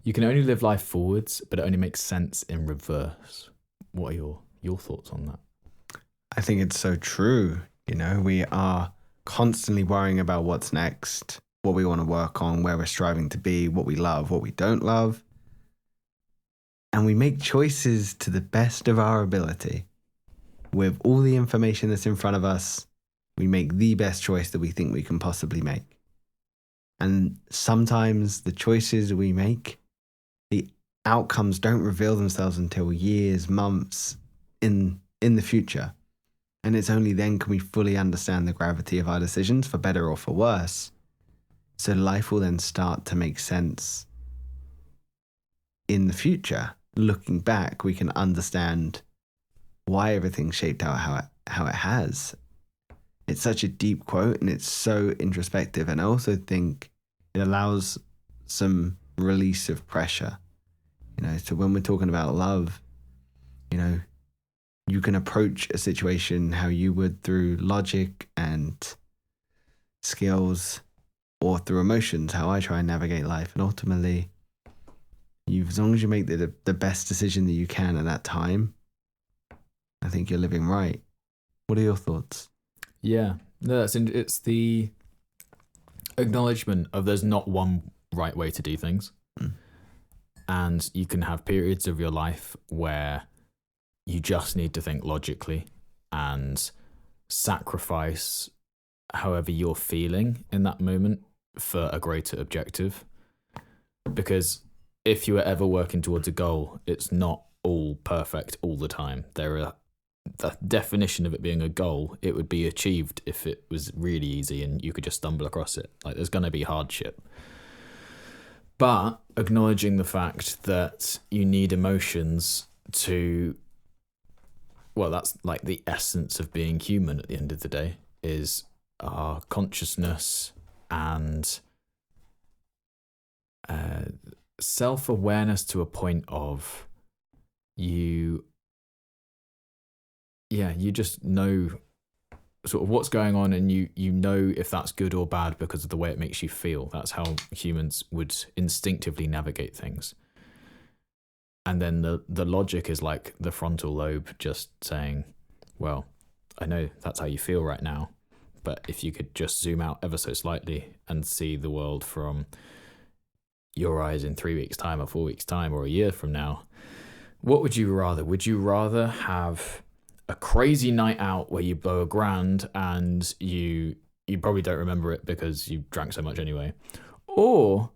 You can only live life forwards, but it only makes sense in reverse. What are your thoughts on that? I think it's so true. We are constantly worrying about what's next, what we want to work on, where we're striving to be, what we love, what we don't love. And we make choices to the best of our ability. With all the information that's in front of us, we make the best choice that we think we can possibly make. And sometimes the choices we make, the outcomes don't reveal themselves until years, months in the future. And it's only then can we fully understand the gravity of our decisions, for better or for worse. So life will then start to make sense in the future. Looking back, we can understand why everything shaped out how it has. It's such a deep quote, and it's so introspective. And I also think it allows some release of pressure. So when we're talking about love, you can approach a situation how you would through logic and skills, or through emotions, how I try and navigate life. And ultimately, as long as you make the best decision that you can at that time, I think you're living right. What are your thoughts? Yeah, no, it's the acknowledgement of there's not one right way to do things. And you can have periods of your life where you just need to think logically and sacrifice however you're feeling in that moment for a greater objective. Because if you are ever working towards a goal, it's not all perfect all the time. The definition of it being a goal, it would be achieved if it was really easy and you could just stumble across it. Like, there's going to be hardship. But acknowledging the fact that you need emotions to, well, that's like the essence of being human at the end of the day, is our consciousness and self-awareness to a point of you just know sort of what's going on, and you know if that's good or bad because of the way it makes you feel. That's how humans would instinctively navigate things. And then the logic is like the frontal lobe just saying, well, I know that's how you feel right now, but if you could just zoom out ever so slightly and see the world from your eyes in 3 weeks' time or 4 weeks' time or a year from now, what would you rather? Would you rather have a crazy night out where you blow $1,000 and you probably don't remember it because you drank so much anyway? Or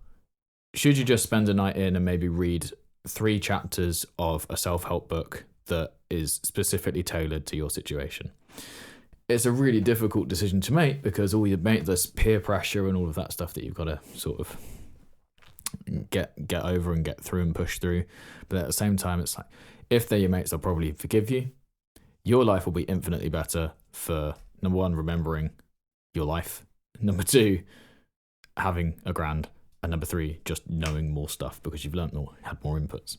should you just spend a night in and maybe read 3 chapters of a self-help book that is specifically tailored to your situation? It's a really difficult decision to make because all you make, there's peer pressure and all of that stuff that you've got to sort of get over and get through and push through. But at the same time, it's like, if they're your mates, they'll probably forgive you. Your life will be infinitely better for, number 1, remembering your life, number 2, having $1,000, and number 3, just knowing more stuff because you've learnt more, had more inputs.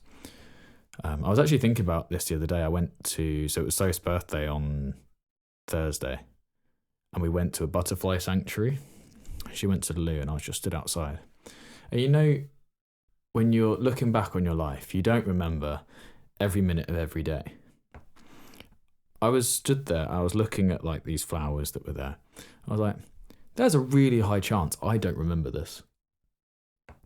I was actually thinking about this the other day. So it was Soph's birthday on Thursday, and we went to a butterfly sanctuary. She went to the loo and I was just stood outside. And when you're looking back on your life, you don't remember every minute of every day. I was stood there, I was looking at like these flowers that were there. I was like, there's a really high chance I don't remember this.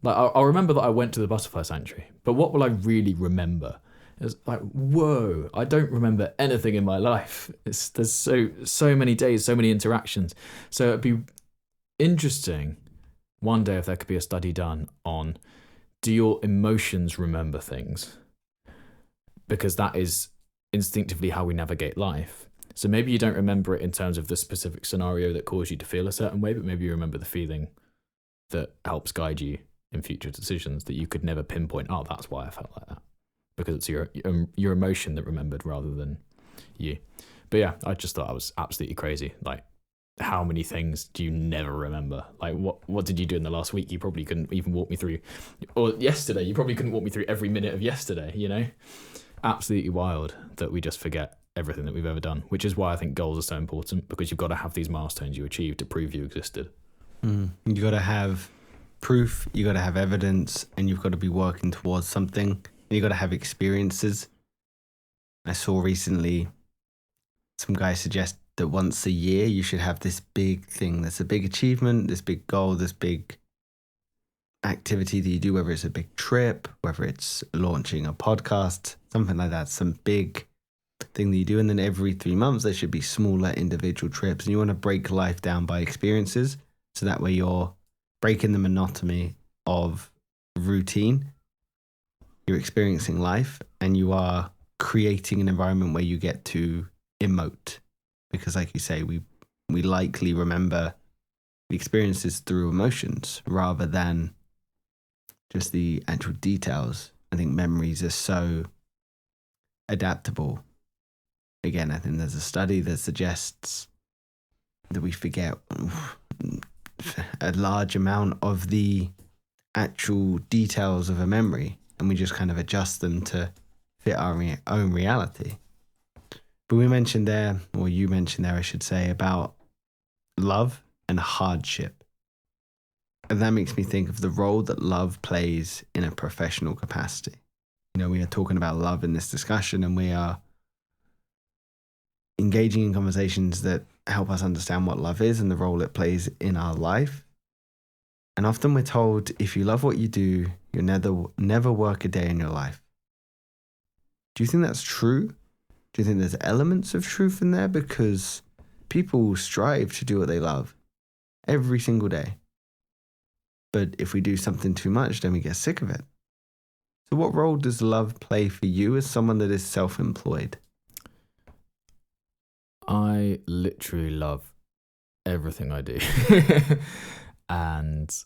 Like, I'll remember that I went to the butterfly sanctuary, but what will I really remember? It's like, whoa, I don't remember anything in my life. There's so many days, so many interactions. So it'd be interesting one day if there could be a study done on, do your emotions remember things? Because that is instinctively how we navigate life. So maybe you don't remember it in terms of the specific scenario that caused you to feel a certain way, but maybe you remember the feeling that helps guide you in future decisions that you could never pinpoint, oh, that's why I felt like that. Because it's your emotion that remembered rather than you. But yeah, I just thought I was absolutely crazy. Like, how many things do you never remember? Like, what did you do in the last week? You probably couldn't even walk me through. Or yesterday, you probably couldn't walk me through every minute of yesterday, Absolutely wild that we just forget everything that we've ever done, which is why I think goals are so important, because you've got to have these milestones you achieve to prove you existed. You got to have proof, you got to have evidence, and you've got to be working towards something. And you got to have experiences. I saw recently some guy suggest that once a year you should have this big thing. There's a big achievement, this big goal, this big activity that you do, whether it's a big trip, whether it's launching a podcast, something like that, some big thing that you do. And then every 3 months, there should be smaller individual trips. And you want to break life down by experiences. So that way you're breaking the monotony of routine. You're experiencing life and you are creating an environment where you get to emote. Because like you say, we likely remember the experiences through emotions rather than just the actual details. I think memories are so adaptable. Again, I think there's a study that suggests that we forget a large amount of the actual details of a memory, and we just kind of adjust them to fit our own reality. But we mentioned there, or you mentioned there, I should say, about love and hardship. And that makes me think of the role that love plays in a professional capacity. You know, we are talking about love in this discussion, and we are engaging in conversations that help us understand what love is and the role it plays in our life. And often we're told, if you love what you do, you'll never work a day in your life. Do you think that's true? Do you think there's elements of truth in there? Because people strive to do what they love every single day. But if we do something too much, then we get sick of it. So what role does love play for you as someone that is self-employed? I literally love everything I do. But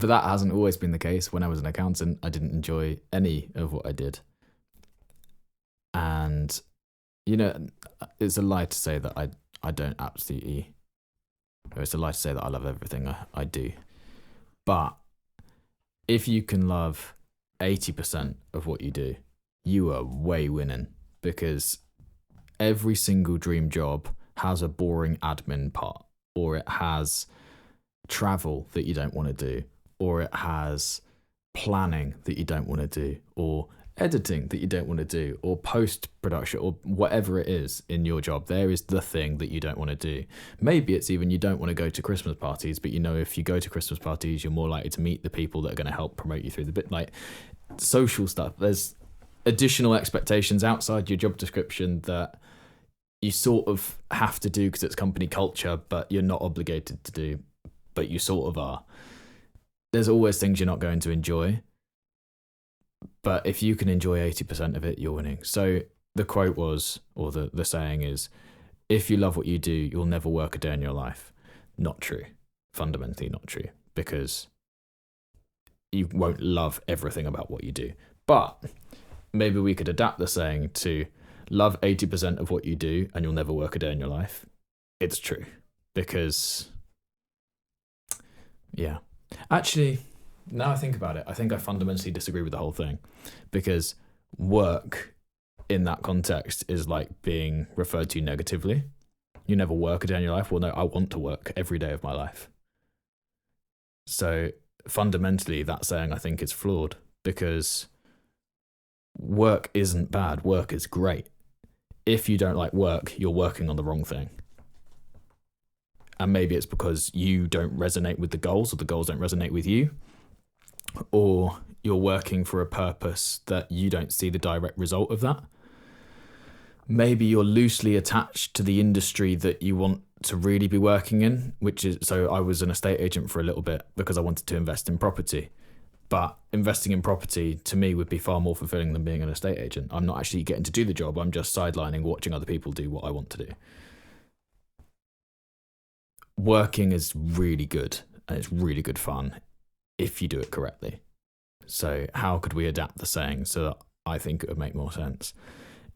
that hasn't always been the case. When I was an accountant, I didn't enjoy any of what I did. And, you know, it's a lie to say that I don't absolutely, or it's a lie to say that I love everything I do. But if you can love 80% of what you do, you are way winning, because every single dream job has a boring admin part, or it has travel that you don't want to do, or it has planning that you don't want to do, or editing that you don't want to do, or post-production, or whatever it is in your job. There is the thing that you don't want to do. Maybe it's even you don't want to go to Christmas parties, but you know if you go to Christmas parties, you're more likely to meet the people that are going to help promote you through the bit, like social stuff. There's additional expectations outside your job description that you sort of have to do because it's company culture, but you're not obligated to do, but you sort of are. There's always things you're not going to enjoy. But if you can enjoy 80% of it, you're winning. So the quote was, or the saying is, if you love what you do, you'll never work a day in your life. Not true. Fundamentally not true. Because you won't love everything about what you do. But maybe we could adapt the saying to love 80% of what you do and you'll never work a day in your life. It's true. Because, yeah. Actually, now I think about it, I think I fundamentally disagree with the whole thing, because work in that context is like being referred to negatively. You never work a day in your life. Well, no, I want to work every day of my life. So fundamentally, that saying I think is flawed, because work isn't bad. Work is great. If you don't like work, you're working on the wrong thing. And maybe it's because you don't resonate with the goals, or the goals don't resonate with you. Or you're working for a purpose that you don't see the direct result of that. Maybe you're loosely attached to the industry that you want to really be working in, which is, so I was an estate agent for a little bit because I wanted to invest in property. But investing in property to me would be far more fulfilling than being an estate agent. I'm not actually getting to do the job. I'm just sidelining, watching other people do what I want to do. Working is really good, and it's really good fun if you do it correctly. So how could we adapt the saying so that I think it would make more sense?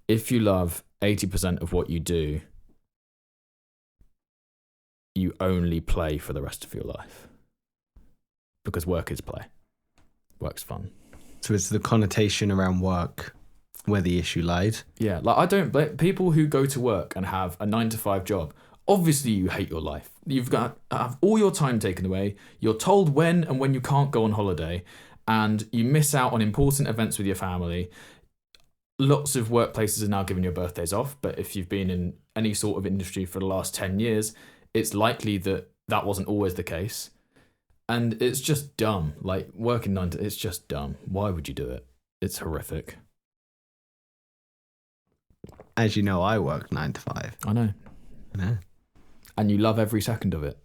If you love 80% of what you do, you only play for the rest of your life. Because work is play. Work's fun. So it's the connotation around work where the issue lies. Yeah, like I don't blame people who go to work and have a 9-to-5 job. Obviously, you hate your life. You've got to have all your time taken away. You're told when and when you can't go on holiday, and you miss out on important events with your family. Lots of workplaces are now giving your birthdays off, but if you've been in any sort of industry for the last 10 years, it's likely that that wasn't always the case. And it's just dumb. Like, working it's just dumb. Why would you do it? It's horrific. As you know, I work 9 to 5. I know. And you love every second of it.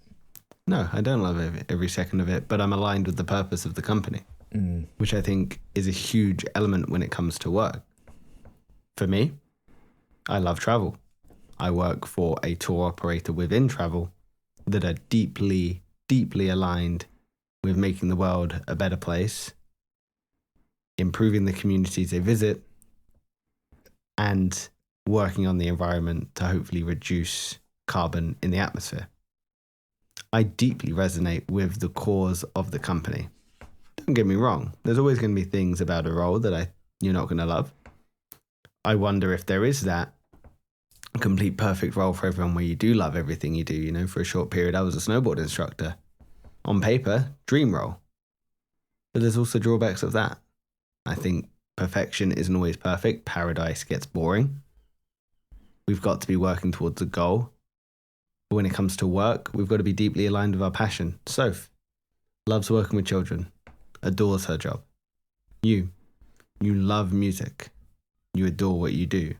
No, I don't love every second of it, but I'm aligned with the purpose of the company, which I think is a huge element when it comes to work. For me, I love travel. I work for a tour operator within travel that are deeply, deeply aligned with making the world a better place, improving the communities they visit, and working on the environment to hopefully reduce carbon in the atmosphere. I deeply resonate with the cause of the company. Don't get me wrong, there's always going to be things about a role that you're not going to love. I wonder if there is that complete perfect role for everyone where you do love everything you do. You know, for a short period, I was a snowboard instructor. On paper, dream role. But there's also drawbacks of that. I think perfection isn't always perfect. Paradise gets boring. We've got to be working towards a goal. But when it comes to work, we've got to be deeply aligned with our passion. Soph loves working with children, adores her job. You love music. You adore what you do,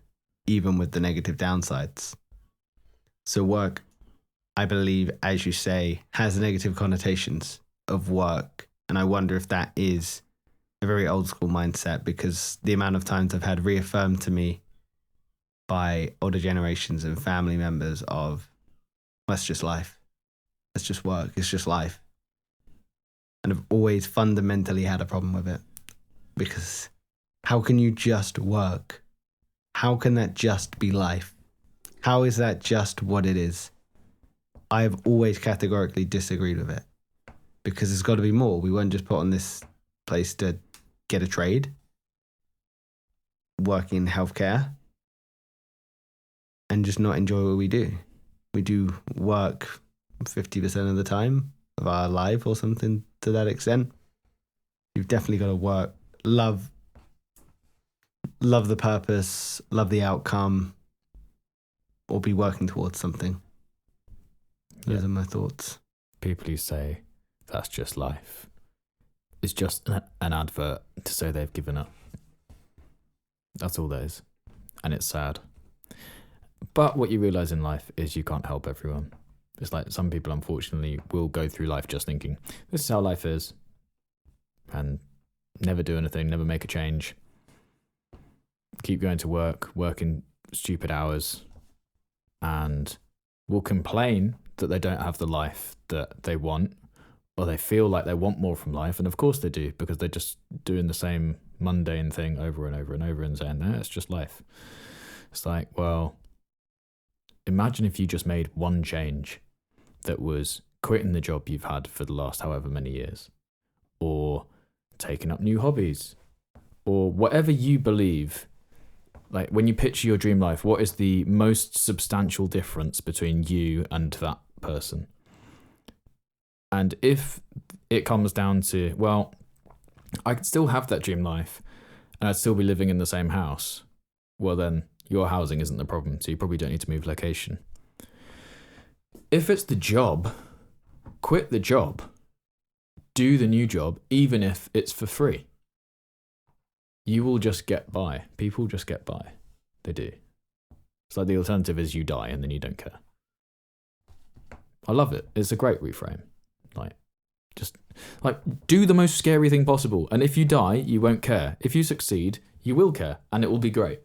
even with the negative downsides. So work, I believe, as you say, has negative connotations of work. And I wonder if that is a very old school mindset, because the amount of times I've had reaffirmed to me by older generations and family members of, that's just life. That's just work. It's just life. And I've always fundamentally had a problem with it, because how can you just work? How can that just be life? How is that just what it is? I have always categorically disagreed with it, because there's got to be more. We weren't just put on this place to get a trade, work in healthcare, and just not enjoy what we do. We do work 50% of the time of our life or something to that extent. You've definitely got to work, love the purpose, love the outcome, or be working towards something. Those are my thoughts. People who say that's just life, it's just an advert to say they've given up. That's all there is. And it's sad. But what you realise in life is you can't help everyone. It's like some people, unfortunately, will go through life just thinking, this is how life is, and never do anything, never make a change. Keep going to work, working stupid hours, and will complain that they don't have the life that they want, or they feel like they want more from life. And of course they do, because they're just doing the same mundane thing over and over and over and saying, no, it's just life. It's like, well, imagine if you just made one change that was quitting the job you've had for the last however many years, or taking up new hobbies, or whatever you believe. Like, when you picture your dream life, what is the most substantial difference between you and that person? And if it comes down to, well, I could still have that dream life and I'd still be living in the same house, well then your housing isn't the problem, so you probably don't need to move location. If it's the job, quit the job, do the new job, even if it's for free. You will just get by. People just get by. They do. It's like the alternative is you die and then you don't care. I love it. It's a great reframe. Just do the most scary thing possible. And if you die, you won't care. If you succeed, you will care, and it will be great.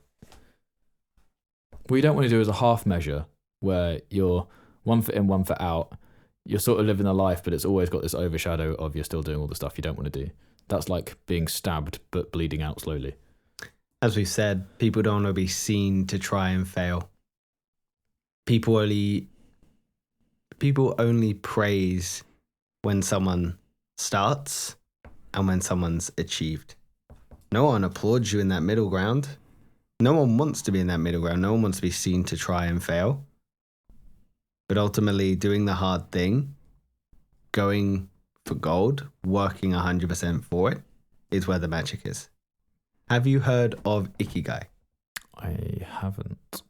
What you don't want to do is a half measure where you're 1 foot in, 1 foot out. You're sort of living a life, but it's always got this overshadow of you're still doing all the stuff you don't want to do. That's like being stabbed but bleeding out slowly. As we've said, people don't want to be seen to try and fail. People only praise when someone starts and when someone's achieved. No one applauds you in that middle ground. No one wants to be in that middle ground. No one wants to be seen to try and fail. But ultimately, doing the hard thing, going for gold, working 100% for it, is where the magic is. Have you heard of Ikigai? I haven't.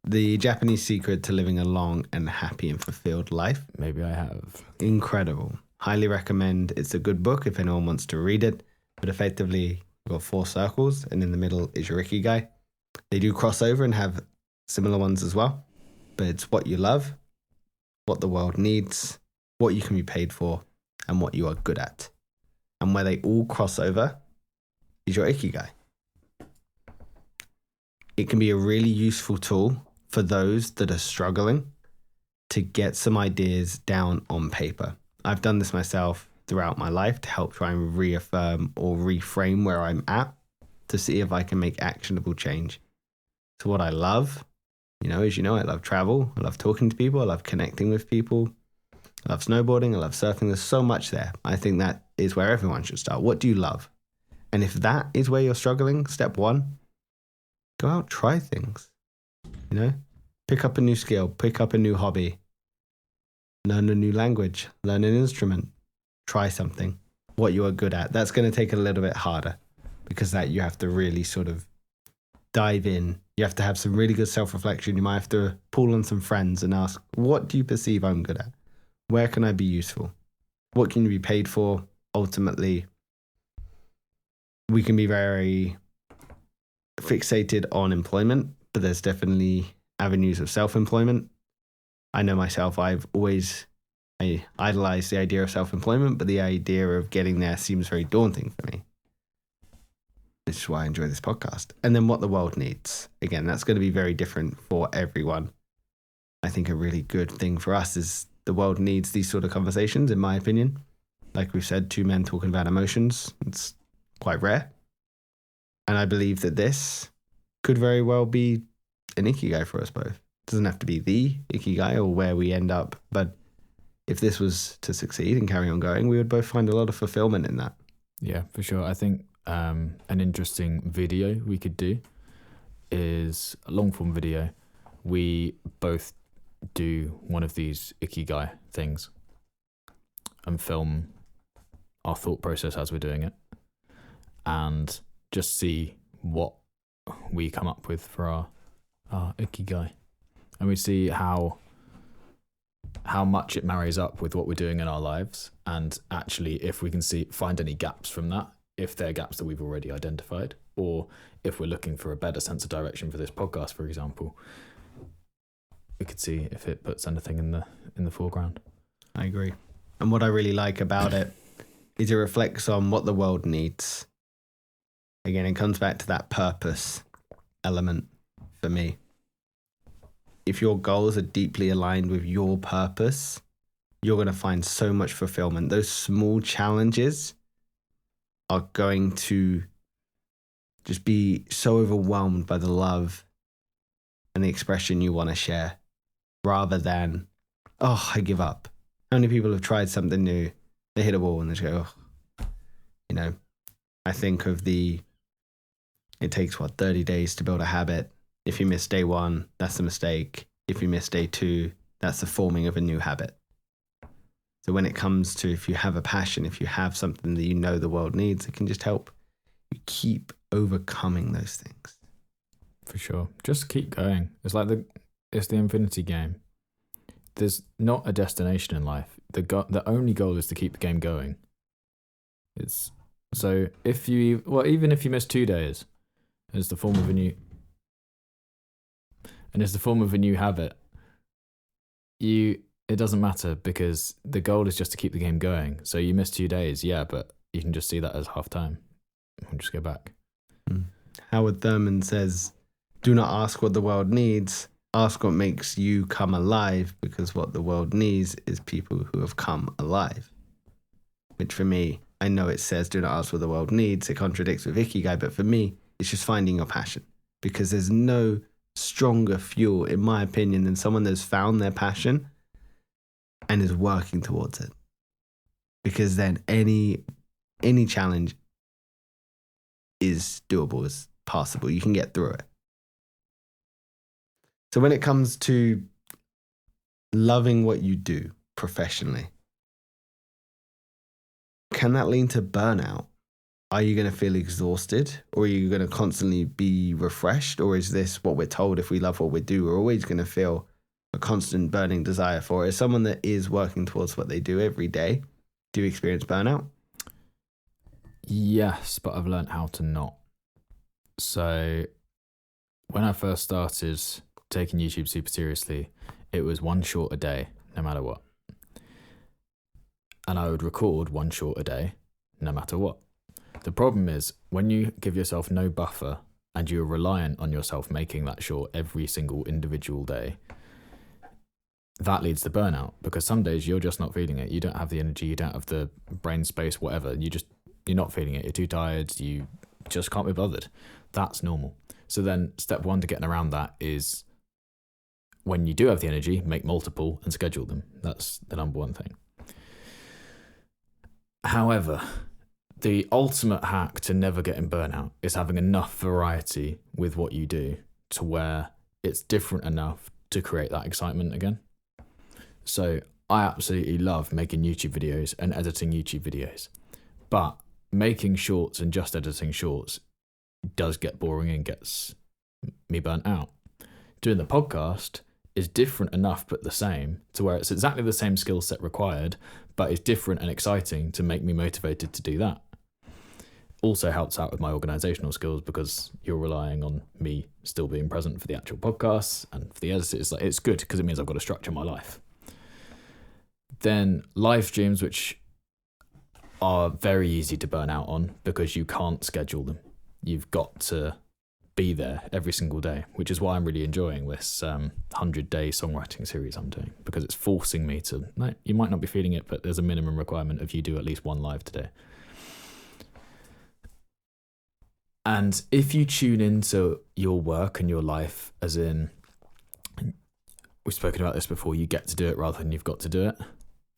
The Japanese secret to living a long and happy and fulfilled life. Maybe I have. Incredible. Highly recommend. It's a good book if anyone wants to read it. But effectively, you've got 4 circles, and in the middle is your Ikigai. They do cross over and have similar ones as well. But it's what you love, what the world needs, what you can be paid for, and what you are good at. And where they all cross over is your Ikigai. It can be a really useful tool for those that are struggling to get some ideas down on paper. I've done this myself throughout my life to help try and reaffirm or reframe where I'm at to see if I can make actionable change. So what I love, as you know, I love travel. I love talking to people. I love connecting with people. I love snowboarding. I love surfing. There's so much there. I think that is where everyone should start. What do you love? And if that is where you're struggling, step 1, go out, try things. Pick up a new skill, pick up a new hobby, learn a new language, learn an instrument, try something, what you are good at. That's going to take a little bit harder because that you have to really sort of dive in. You have to have some really good self-reflection. You might have to pull on some friends and ask, what do you perceive I'm good at? Where can I be useful? What can you be paid for? Ultimately, we can be very fixated on employment, but there's definitely avenues of self-employment. I know myself, I idolize the idea of self-employment, but the idea of getting there seems very daunting for me. Which is why I enjoy this podcast. And then what the world needs. Again, that's going to be very different for everyone. I think a really good thing for us is the world needs these sort of conversations, in my opinion. Like we've said, 2 men talking about emotions. It's quite rare. And I believe that this could very well be an Ikigai for us both. It doesn't have to be the Ikigai or where we end up, but if this was to succeed and carry on going, we would both find a lot of fulfillment in that. Yeah, for sure. I think an interesting video we could do is a long form video. We both do one of these Ikigai things and film our thought process as we're doing it and just see what we come up with for our Ikigai. And we see how much it marries up with what we're doing in our lives, and actually if we can find any gaps from that, if they're gaps that we've already identified, or if we're looking for a better sense of direction for this podcast, for example, we could see if it puts anything in the foreground. I agree. And what I really like about it is it reflects on what the world needs. Again, it comes back to that purpose element for me. If your goals are deeply aligned with your purpose, you're going to find so much fulfillment. Those small challenges are going to just be so overwhelmed by the love and the expression you want to share, rather than, oh, I give up. How many people have tried something new, they hit a wall and they just go, oh. I think of it takes 30 days to build a habit. If you miss day 1, that's a mistake. If you miss day 2, that's the forming of a new habit. So when it comes to, if you have a passion, if you have something that you know the world needs, it can just help you keep overcoming those things. For sure. Just keep going. It's like it's the infinity game. There's not a destination in life. The only goal is to keep the game going. So even if you miss 2 days, it's the form of a new habit. It doesn't matter, because the goal is just to keep the game going. So you miss 2 days, yeah, but you can just see that as half time and just go back. Howard Thurman says, do not ask what the world needs, ask what makes you come alive, because what the world needs is people who have come alive. Which for me, I know it says do not ask what the world needs, it contradicts with Ikigai, but for me, it's just finding your passion, because there's no stronger fuel, in my opinion, than someone that's found their passion and is working towards it. Because then any challenge is doable, is possible. You can get through it. So when it comes to loving what you do professionally, can that lead to burnout? Are you going to feel exhausted, or are you going to constantly be refreshed? Or is this what we're told? If we love what we do, we're always going to feel a constant burning desire for it. As someone that is working towards what they do every day, do you experience burnout? Yes, but I've learned how to not. So when I first started taking YouTube super seriously, it was one short a day, no matter what. And I would record one short a day, no matter what. The problem is when you give yourself no buffer and you're reliant on yourself making that short every single individual day, that leads to burnout, because some days you're just not feeling it. You don't have the energy, you don't have the brain space, whatever. You're not feeling it. You're too tired. You just can't be bothered. That's normal. So then step one to getting around that is, when you do have the energy, make multiple and schedule them. That's the number one thing. However, the ultimate hack to never getting burnout is having enough variety with what you do to where it's different enough to create that excitement again. So I absolutely love making YouTube videos and editing YouTube videos, but making shorts and just editing shorts does get boring and gets me burnt out. Doing the podcast is different enough but the same to where it's exactly the same skill set required, but it's different and exciting to make me motivated to do that. Also helps out with my organizational skills, because you're relying on me still being present for the actual podcasts and for the editors. It's good because it means I've got to structure my life. Then live streams, which are very easy to burn out on because you can't schedule them. You've got to be there every single day, which is why I'm really enjoying this 100-day songwriting series I'm doing, because it's forcing me to, no, you might not be feeling it, but there's a minimum requirement of you do at least one live today. And if you tune into your work and your life, as in, we've spoken about this before, you get to do it rather than you've got to do it.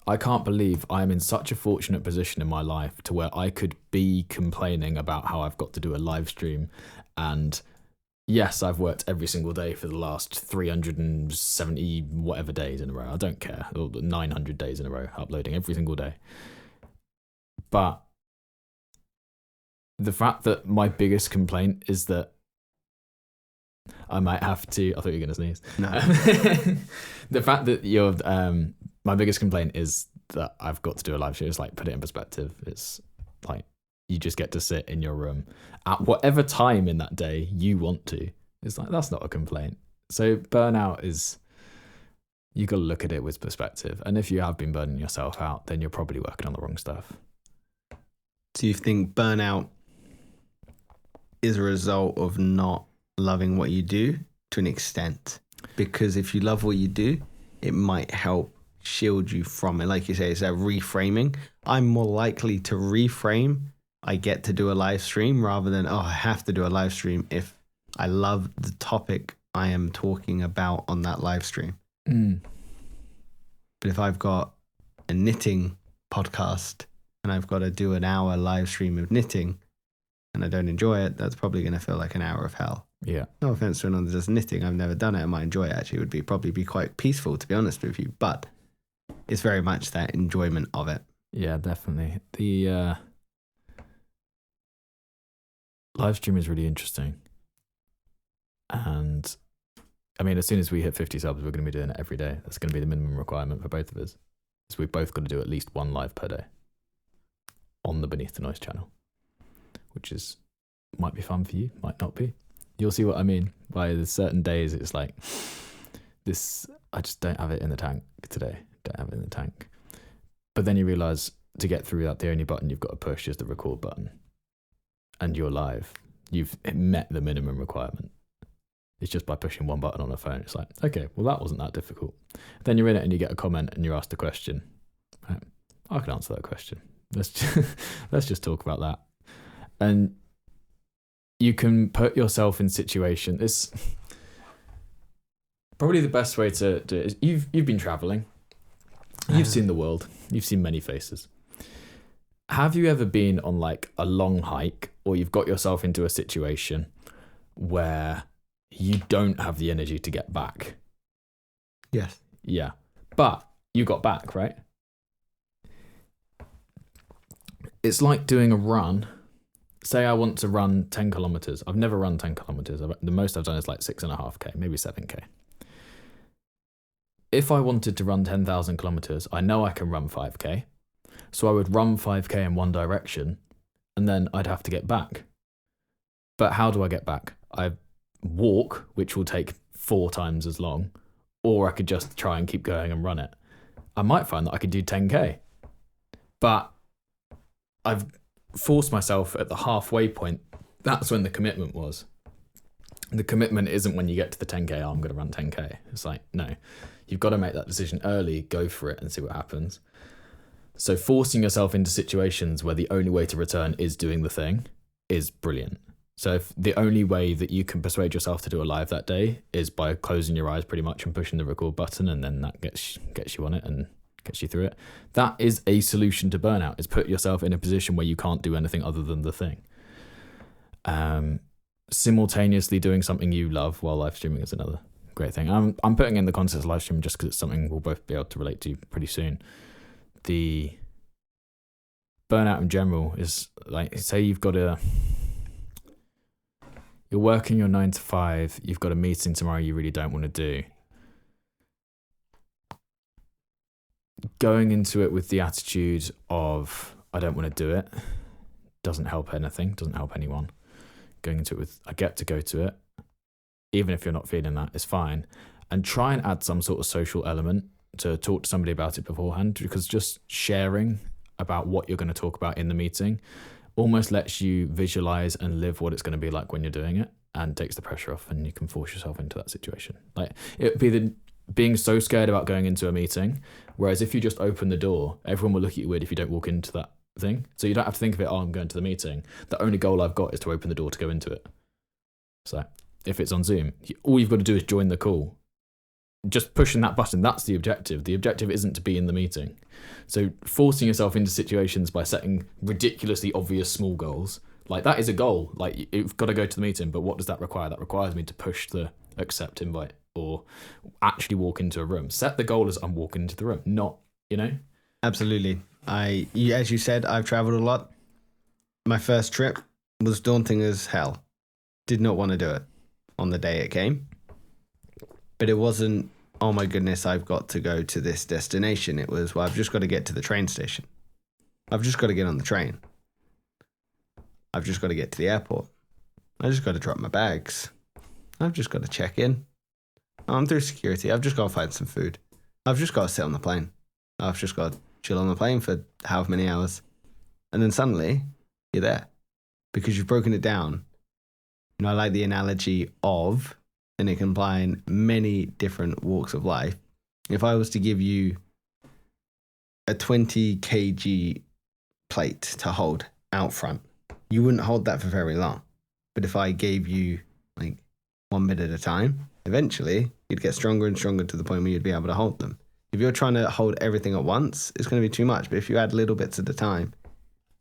I can't believe I'm in such a fortunate position in my life to where I could be complaining about how I've got to do a live stream. And yes, I've worked every single day for the last 370 whatever days in a row. I don't care. Or 900 days in a row, uploading every single day. But the fact that my biggest complaint is that I might have to, I thought you were going to sneeze. No. The fact that you're, my biggest complaint is that I've got to do a live show. It's like, put it in perspective. It's like, you just get to sit in your room at whatever time in that day you want to. It's like, that's not a complaint. So burnout is, you got to look at it with perspective. And if you have been burning yourself out, then you're probably working on the wrong stuff. Do you think burnout is a result of not loving what you do to an extent? Because if you love what you do, it might help shield you from it. Like you say, it's that reframing. I'm more likely to reframe I get to do a live stream rather than, oh, I have to do a live stream if I love the topic I am talking about on that live stream. But if I've got a knitting podcast and I've got to do an hour live stream of knitting and I don't enjoy it, that's probably going to feel like an hour of hell. Yeah. No offense to anyone that does knitting. I've never done it. I might enjoy it. Actually, it would probably be quite peaceful, to be honest with you. But it's very much that enjoyment of it. Yeah, definitely. The live stream is really interesting. And I mean, as soon as we hit 50 subs, we're going to be doing it every day. That's going to be the minimum requirement for both of us. So we've both got to do at least one live per day on the Beneath the Noise channel, which is might be fun for you, might not be. You'll see what I mean. By the certain days, it's like, this, I just don't have it in the tank today. Don't have it in the tank. But then you realise, to get through that, the only button you've got to push is the record button. And you're live. You've met the minimum requirement. It's just by pushing one button on a phone. It's like, okay, well, that wasn't that difficult. Then you're in it and you get a comment and you're asked a question. Right, I can answer that question. Let's just talk about that. And you can put yourself in situation. It's probably the best way to do it is you've been traveling. You've seen the world. You've seen many faces. Have you ever been on like a long hike, or you've got yourself into a situation where you don't have the energy to get back? Yes. Yeah. But you got back, right? It's like doing a run. Say I want to run 10 kilometers. I've never run 10 kilometers. The most I've done is like 6.5K, maybe 7K. If I wanted to run 10,000 kilometers, I know I can run 5K. So I would run 5K in one direction and then I'd have to get back. But how do I get back? I walk, which will take 4 times as long, or I could just try and keep going and run it. I might find that I could do 10K, but I've forced myself at the halfway point. That's when the commitment was. The commitment isn't when you get to the 10K, oh, I'm going to run 10K. It's like, no, you've got to make that decision early, go for it and see what happens. So forcing yourself into situations where the only way to return is doing the thing is brilliant. So if the only way that you can persuade yourself to do a live that day is by closing your eyes pretty much and pushing the record button, and then that gets you on it and gets you through it. That is a solution to burnout, is put yourself in a position where you can't do anything other than the thing. Simultaneously doing something you love while live streaming is another great thing. I'm putting in the concept of live streaming just because it's something we'll both be able to relate to pretty soon. The burnout in general is like, say you're working your 9 to 5, you've got a meeting tomorrow you really don't want to do. Going into it with the attitude of, I don't want to do it, doesn't help anything, doesn't help anyone. Going into it with, I get to go to it, even if you're not feeling that, it's fine. And try and add some sort of social element to talk to somebody about it beforehand, because just sharing about what you're going to talk about in the meeting almost lets you visualize and live what it's going to be like when you're doing it, and takes the pressure off, and you can force yourself into that situation. Like, it would be being so scared about going into a meeting, whereas if you just open the door, everyone will look at you weird if you don't walk into that thing. So you don't have to think of it, oh, I'm going to the meeting. The only goal I've got is to open the door to go into it. So if it's on Zoom, all you've got to do is join the call. Just pushing that button, that's the objective. The objective isn't to be in the meeting. So forcing yourself into situations by setting ridiculously obvious small goals, like that is a goal. Like, you've got to go to the meeting, but what does that require? That requires me to push the accept invite or actually walk into a room. Set the goal as I'm walking into the room, not, Absolutely. As you said, I've traveled a lot. My first trip was daunting as hell. Did not want to do it on the day it came. But it wasn't, oh my goodness, I've got to go to this destination. It was, well, I've just got to get to the train station. I've just got to get on the train. I've just got to get to the airport. I just got to drop my bags. I've just got to check in. I'm through security. I've just got to find some food. I've just got to sit on the plane. I've just got to chill on the plane for however many hours. And then suddenly, you're there. Because you've broken it down. I like the analogy of, and it can apply in many different walks of life. If I was to give you a 20 kg plate to hold out front, you wouldn't hold that for very long. But if I gave you like one bit at a time, eventually you'd get stronger and stronger to the point where you'd be able to hold them. If you're trying to hold everything at once, it's going to be too much. But if you add little bits at a time,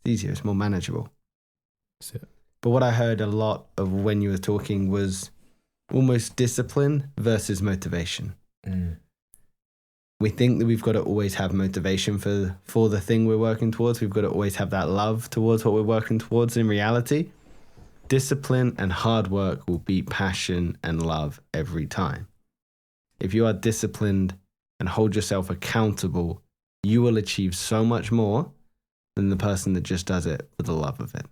it's easier, it's more manageable. That's it. But what I heard a lot of when you were talking was almost discipline versus motivation. We think that we've got to always have motivation for the thing we're working towards. We've got to always have that love towards what we're working towards. In reality, discipline and hard work will beat passion and love every time. If you are disciplined and hold yourself accountable, you will achieve so much more than the person that just does it for the love of it.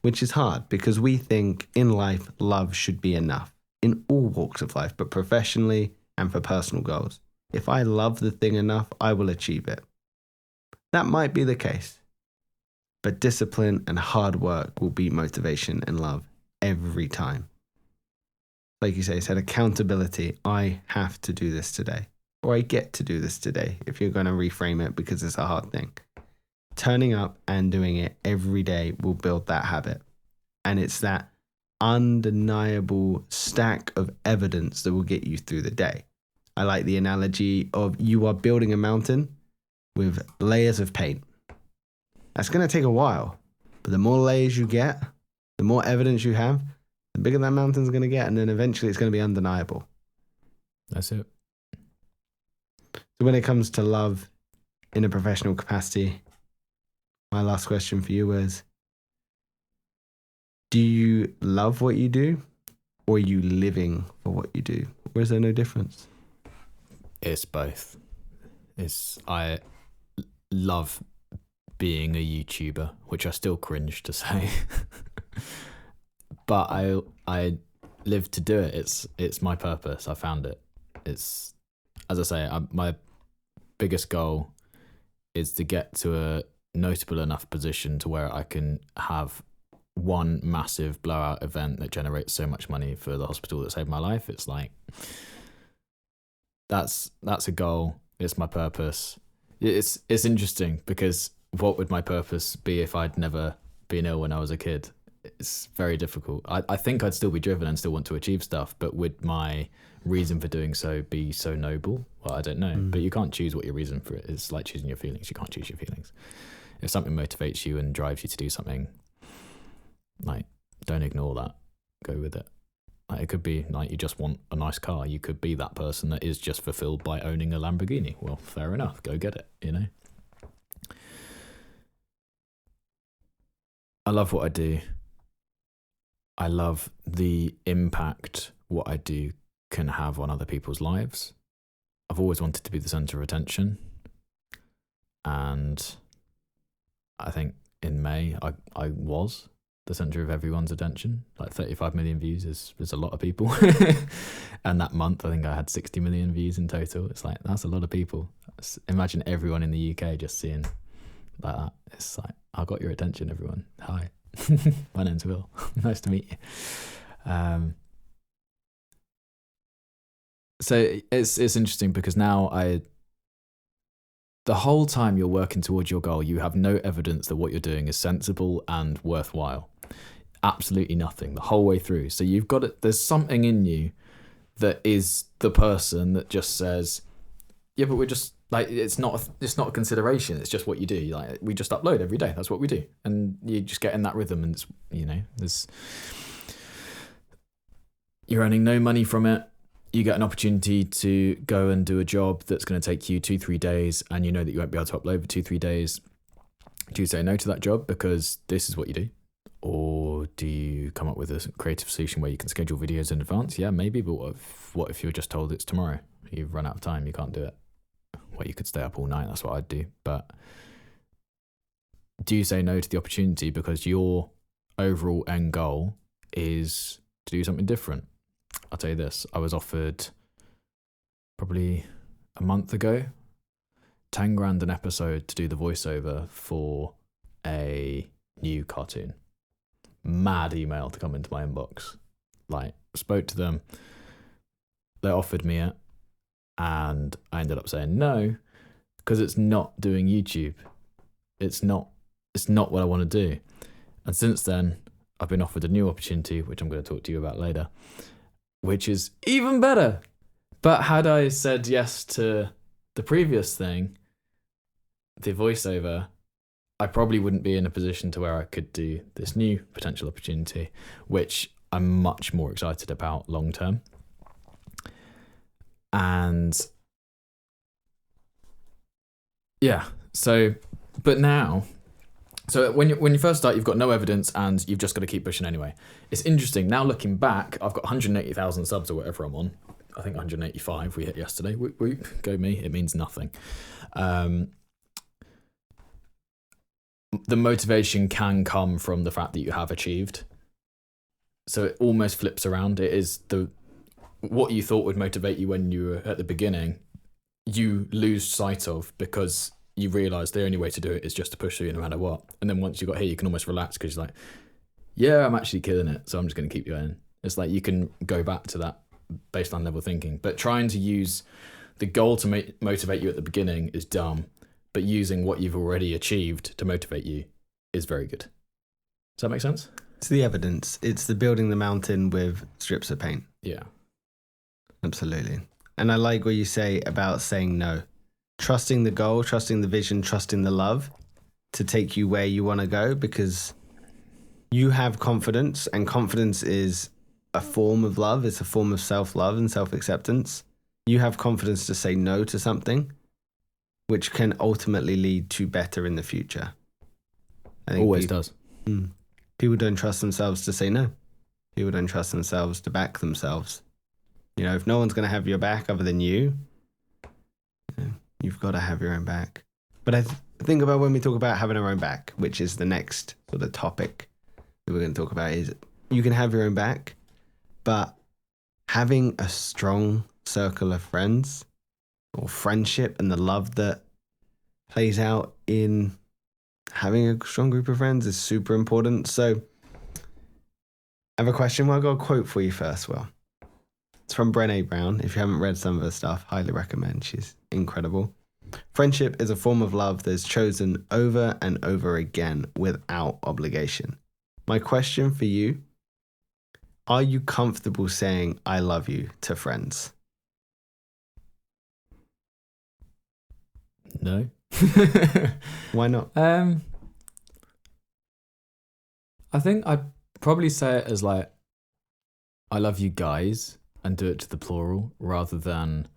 Which is hard, because we think in life, love should be enough in all walks of life, but professionally and for personal goals. If I love the thing enough, I will achieve it. That might be the case, but discipline and hard work will beat motivation and love every time. Like you said accountability. I have to do this today, or I get to do this today, if you're going to reframe it, because it's a hard thing. Turning up and doing it every day will build that habit. And it's that undeniable stack of evidence that will get you through the day. I like the analogy of you are building a mountain with layers of paint. That's going to take a while, but the more layers you get, the more evidence you have, the bigger that mountain's going to get, and then eventually it's going to be undeniable. That's it. So So when it comes to love in a professional capacity, my last question for you is, do you love what you do, or are you living for what you do? Or is there no difference? It's both. I love being a YouTuber, which I still cringe to say, but I live to do it. It's my purpose. I found it. It's, as I say, my biggest goal is to get to a notable enough position to where I can have one massive blowout event that generates so much money for the hospital that saved my life. It's like, that's a goal. It's my purpose. It's interesting because what would my purpose be if I'd never been ill when I was a kid? It's very difficult. I think I'd still be driven and still want to achieve stuff, but would my reason for doing so be so noble? Well, I don't know. But you can't choose what your reason for it is. It's like choosing your feelings. You can't choose your feelings. If something motivates you and drives you to do something, like, don't ignore that. Go with it. Like, it could be like you just want a nice car. You could be that person that is just fulfilled by owning a Lamborghini. Well, fair enough. Go get it, you know? I love what I do. I love the impact what I do can have on other people's lives. I've always wanted to be the center of attention. And I think in May, I was the center of everyone's attention. Like 35 million views is a lot of people. And that month, I think I had 60 million views in total. It's like, that's a lot of people. Imagine everyone in the UK just seeing like that. It's like, I got your attention, everyone. Hi. My name's Will. Nice to meet you. So it's interesting because now the whole time you're working towards your goal, you have no evidence that what you're doing is sensible and worthwhile. Absolutely nothing the whole way through. So you've got it. There's something in you that is the person that just says, yeah, but we're just like, it's not a consideration. It's just what you do. Like, we just upload every day. That's what we do. And you just get in that rhythm, and it's, you know, you're earning no money from it. You get an opportunity to go and do a job that's going to take you 2-3 days, and you know that you won't be able to upload for 2-3 days. Do you say no to that job because this is what you do? Or do you come up with a creative solution where you can schedule videos in advance? Yeah, maybe, but what if you're just told it's tomorrow? You've run out of time, you can't do it. Well, you could stay up all night, that's what I'd do. But do you say no to the opportunity because your overall end goal is to do something different? I'll tell you this, I was offered probably a month ago, 10 grand an episode to do the voiceover for a new cartoon. Mad email to come into my inbox. Like, spoke to them, they offered me it, and I ended up saying no because it's not doing YouTube. It's not what I want to do. And since then, I've been offered a new opportunity, which I'm going to talk to you about later, which is even better. But had I said yes to the previous thing, the voiceover, I probably wouldn't be in a position to where I could do this new potential opportunity, which I'm much more excited about long term. And yeah, so, but now, so when you first start, you've got no evidence and you've just got to keep pushing anyway. It's interesting. Now looking back, I've got 180,000 subs or whatever I'm on. I think 185 we hit yesterday. Whoop, whoop, go me. It means nothing. The motivation can come from the fact that you have achieved. So it almost flips around. It is what you thought would motivate you when you were at the beginning, you lose sight of because you realise the only way to do it is just to push through no matter what. And then once you got here, you can almost relax because you're like, yeah, I'm actually killing it, so I'm just going to keep going. It's like you can go back to that baseline level thinking. But trying to use the goal to motivate you at the beginning is dumb. But using what you've already achieved to motivate you is very good. Does that make sense? It's the evidence. It's the building the mountain with strips of paint. Yeah. Absolutely. And I like what you say about saying no. Trusting the goal, trusting the vision, trusting the love to take you where you want to go, because you have confidence, and confidence is a form of love. It's a form of self-love and self-acceptance. You have confidence to say no to something which can ultimately lead to better in the future. I think Always does. People don't trust themselves to say no. People don't trust themselves to back themselves. You know, if no one's going to have your back other than you, you've got to have your own back. But I think about when we talk about having our own back, which is the next sort of topic that we're going to talk about, is you can have your own back, but having a strong circle of friends or friendship and the love that plays out in having a strong group of friends is super important. So I have a question. Well, I've got a quote for you first. Well, it's from Brené Brown. If you haven't read some of her stuff, highly recommend. She's incredible. Friendship is a form of love that is chosen over and over again without obligation. My question for you, are you comfortable saying I love you to friends? No. Why not? I think I'd probably say it as like, I love you guys, and do it to the plural rather than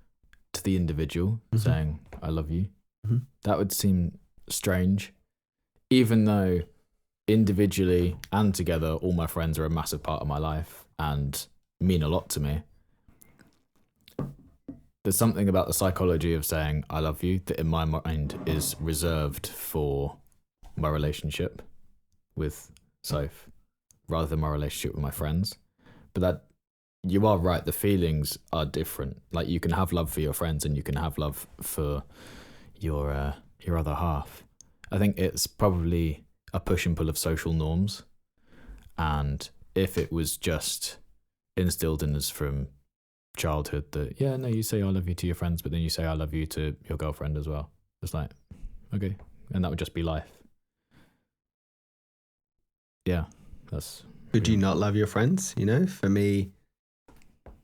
to the individual saying I love you. That would seem strange, even though individually and together all my friends are a massive part of my life and mean a lot to me. There's something about the psychology of saying I love you that in my mind is reserved for my relationship with Soph rather than my relationship with my friends. But that, you are right, the feelings are different. Like, you can have love for your friends and you can have love for your other half. I think it's probably a push and pull of social norms, and if it was just instilled in us from childhood that you say I love you to your friends, but then you say I love you to your girlfriend as well, it's like, okay, and that would just be life. Could you not love your friends? You know, for me,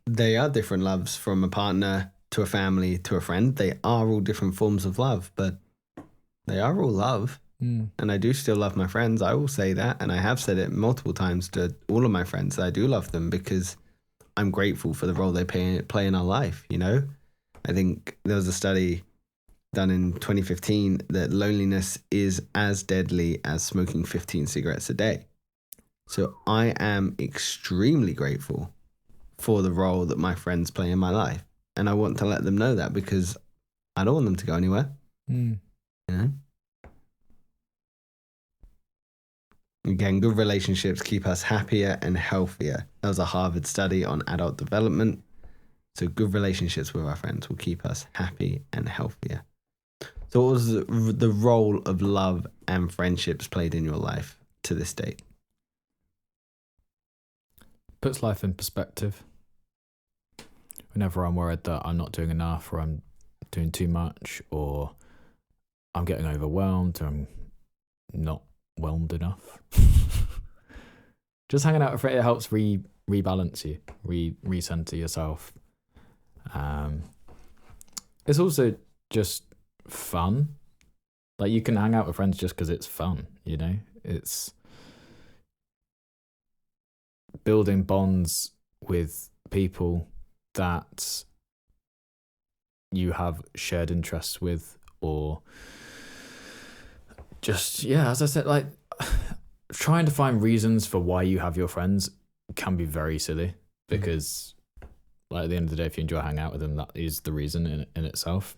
they are different loves, from a partner to a family to a friend. They are all different forms of love, but they are all love. And I do still love my friends. I will say that, and I have said it multiple times to all of my friends that I do love them because I'm grateful for the role they play in our life, you know? I think there was a study done in 2015 that loneliness is as deadly as smoking 15 cigarettes a day. So I am extremely grateful for the role that my friends play in my life. And I want to let them know that because I don't want them to go anywhere. You know? Again, good relationships keep us happier and healthier. That was a Harvard study on adult development. So good relationships with our friends will keep us happy and healthier. So what was the role of love and friendships played in your life to this date? Puts life in perspective. Whenever I'm worried that I'm not doing enough, or I'm doing too much, or I'm getting overwhelmed, or I'm not whelmed enough. Just hanging out with it helps rebalance you, recenter yourself. It's also just fun. Like, you can hang out with friends just because it's fun, you know? It's building bonds with people that you have shared interests with, or just, as I said, like, trying to find reasons for why you have your friends can be very silly, because like, at the end of the day, if you enjoy hanging out with them, that is the reason in itself.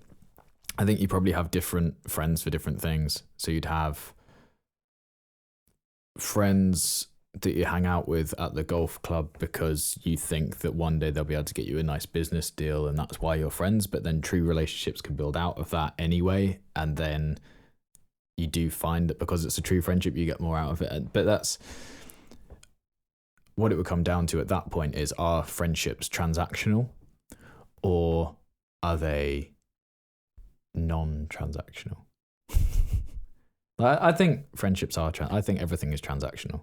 I think you probably have different friends for different things. So you'd have friends that you hang out with at the golf club because you think that one day they'll be able to get you a nice business deal and that's why you're friends, but then true relationships can build out of that anyway, and then you do find that because it's a true friendship you get more out of it. But that's what it would come down to at that point, is, are friendships transactional or are they non-transactional? I think friendships are I think everything is transactional.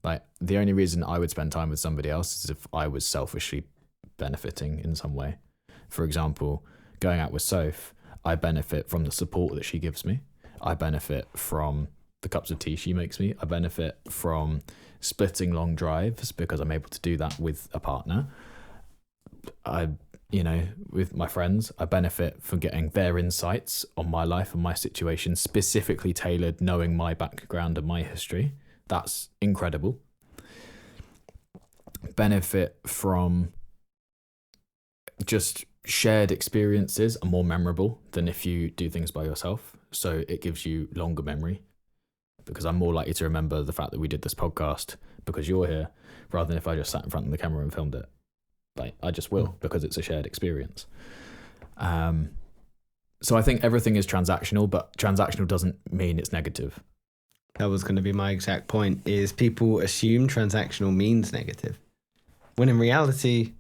Like, the only reason I would spend time with somebody else is if I was selfishly benefiting in some way. For example, going out with Soph, I benefit from the support that she gives me. I benefit from the cups of tea she makes me. I benefit from splitting long drives because I'm able to do that with a partner. I you know, with my friends, I benefit from getting their insights on my life and my situation, specifically tailored, knowing my background and my history. That's incredible. Benefit from just shared experiences are more memorable than if you do things by yourself. So it gives you longer memory, because I'm more likely to remember the fact that we did this podcast because you're here, rather than if I just sat in front of the camera and filmed it. Like, I just will, because it's a shared experience. So I think everything is transactional, but transactional doesn't mean it's negative. That was going to be my exact point, is people assume transactional means negative, when in reality,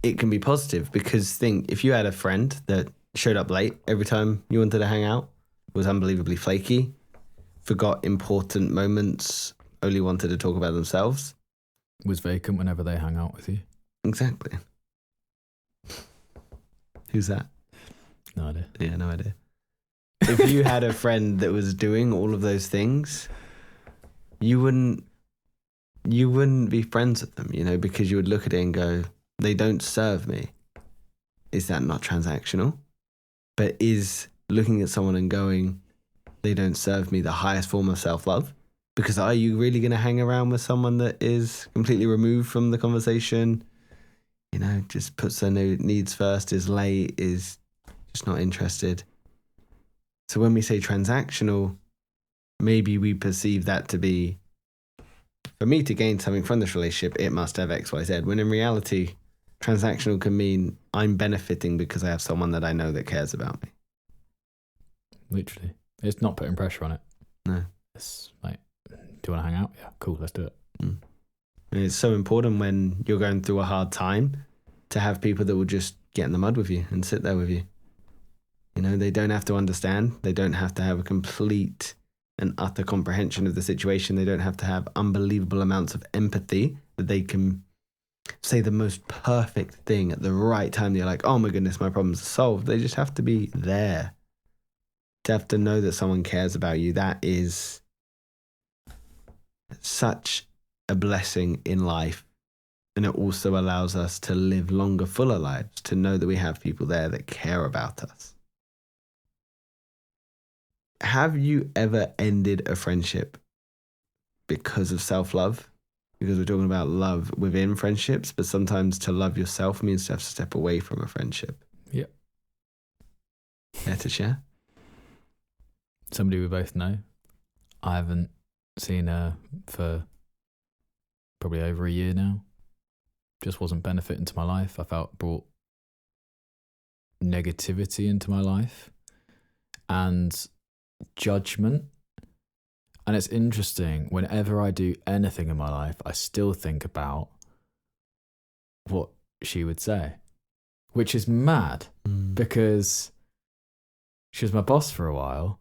it can be positive. Because think, if you had a friend that showed up late every time you wanted to hang out, was unbelievably flaky, forgot important moments, only wanted to talk about themselves. Was vacant whenever they hang out with you. Exactly. Who's that? No idea. Yeah, no idea. If you had a friend that was doing all of those things, you wouldn't be friends with them, you know, because you would look at it and go, they don't serve me. Is that not transactional? But is looking at someone and going, they don't serve me, the highest form of self-love? Because are you really going to hang around with someone that is completely removed from the conversation? You know, just puts their needs first, is late, is just not interested. So when we say transactional, maybe we perceive that to be, for me to gain something from this relationship, it must have X, Y, Z. When in reality, transactional can mean I'm benefiting because I have someone that I know that cares about me. Literally. It's not putting pressure on it. No. It's like, do you want to hang out? Yeah, cool, let's do it. And it's so important when you're going through a hard time to have people that will just get in the mud with you and sit there with you. You know, they don't have to understand. They don't have to have a complete and utter comprehension of the situation. They don't have to have unbelievable amounts of empathy that they can say the most perfect thing at the right time. You're like, oh my goodness, my problems are solved. They just have to be there. To have to know that someone cares about you, that is such a blessing in life. And it also allows us to live longer, fuller lives, to know that we have people there that care about us. Have you ever ended a friendship because of self-love? Because we're talking about love within friendships, but sometimes to love yourself means to have to step away from a friendship. Yeah. Care to share? Somebody we both know. I haven't seen her for probably over a year now. Just wasn't benefiting to my life. I felt brought negativity into my life and judgment. And it's interesting, whenever I do anything in my life, I still think about what she would say, which is mad because she was my boss for a while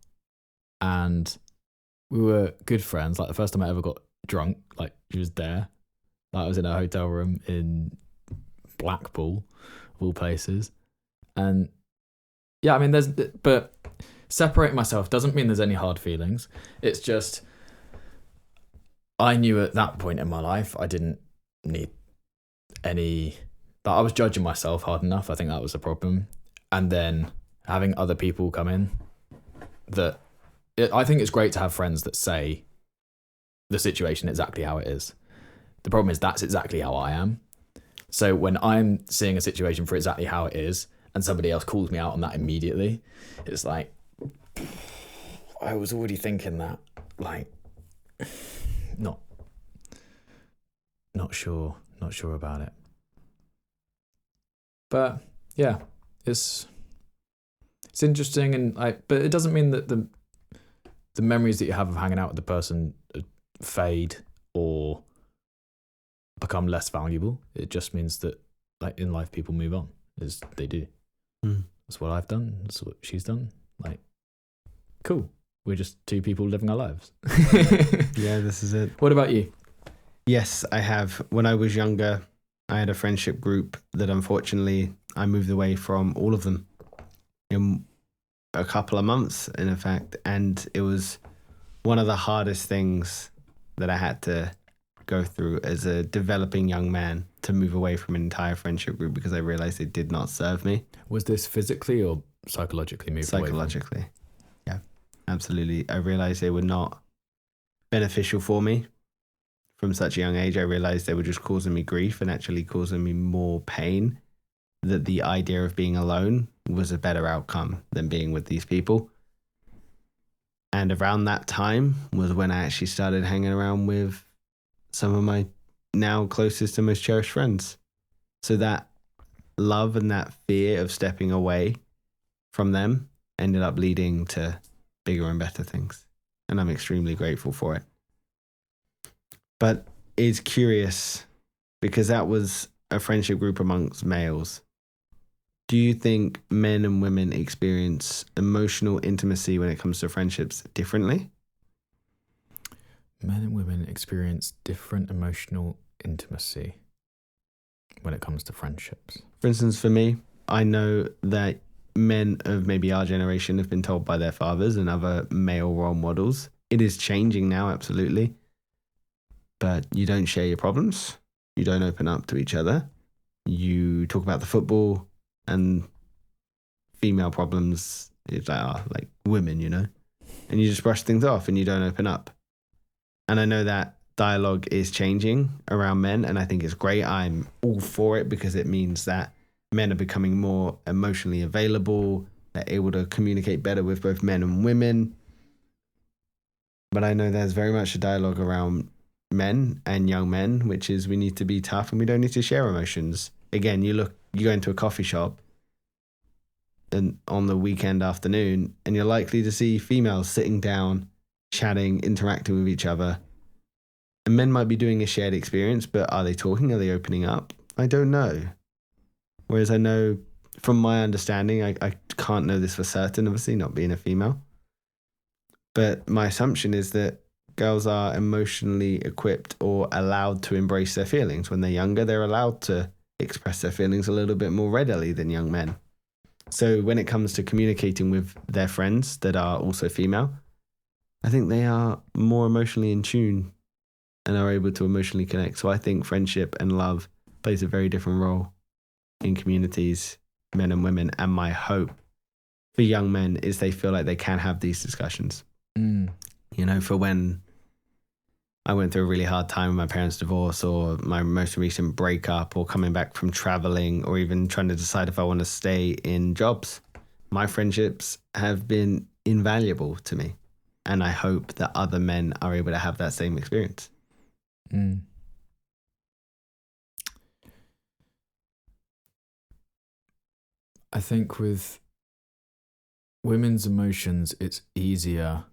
and we were good friends. Like the first time I ever got drunk, like she was there. Like I was in a hotel room in Blackpool, of all places. And yeah, I mean, but separating myself doesn't mean there's any hard feelings. It's just, I knew at that point in my life, I didn't need any, that I was judging myself hard enough. I think that was the problem. And then having other people come in I think it's great to have friends that say the situation exactly how it is. The problem is that's exactly how I am. So when I'm seeing a situation for exactly how it is and somebody else calls me out on that immediately, it's like, I was already thinking that, like, not sure about it. But yeah, it's interesting, and but it doesn't mean that the memories that you have of hanging out with the person fade or become less valuable. It just means that, like, in life, people move on, as they do. That's what I've done. That's what she's done. Like, cool. We're just two people living our lives. Yeah, this is it. What about you? Yes, I have. When I was younger, I had a friendship group that unfortunately I moved away from all of them in a couple of months, in fact. And it was one of the hardest things that I had to go through as a developing young man. to move away from an entire friendship group because I realized they did not serve me. Was this physically or psychologically moved away from? Psychologically. Yeah, absolutely. I realized they were not beneficial for me. From such a young age, I realized they were just causing me grief and actually causing me more pain. That the idea of being alone was a better outcome than being with these people. And around that time was when I actually started hanging around with some of my now closest and most cherished friends. So that love and that fear of stepping away from them ended up leading to bigger and better things. And I'm extremely grateful for it. But it's curious because that was a friendship group amongst males. Do you think men and women experience emotional intimacy when it comes to friendships differently? Men and women experience different emotional intimacy when it comes to friendships. For instance, for me, I know that men of maybe our generation have been told by their fathers and other male role models. It is changing now, absolutely. But you don't share your problems. You don't open up to each other. You talk about the football and female problems. It's like women, you know? And you just brush things off and you don't open up. And I know that dialogue is changing around men, and I think it's great. I'm all for it because it means that men are becoming more emotionally available. They're able to communicate better with both men and women. But I know there's very much a dialogue around men and young men, which is we need to be tough and we don't need to share emotions. Again, you go into a coffee shop and on the weekend afternoon, and you're likely to see females sitting down, chatting, interacting with each other. And men might be doing a shared experience, but are they talking? Are they opening up? I don't know. Whereas I know from my understanding, I can't know this for certain, obviously, not being a female. But my assumption is that girls are emotionally equipped or allowed to embrace their feelings. When they're younger, they're allowed to express their feelings a little bit more readily than young men. So when it comes to communicating with their friends that are also female, I think they are more emotionally in tune and are able to emotionally connect. So I think friendship and love plays a very different role in communities, men and women. And my hope for young men is they feel like they can have these discussions. You know, for when I went through a really hard time with my parents' divorce or my most recent breakup or coming back from traveling or even trying to decide if I want to stay in jobs, my friendships have been invaluable to me. And I hope that other men are able to have that same experience. I think with women's emotions, it's easier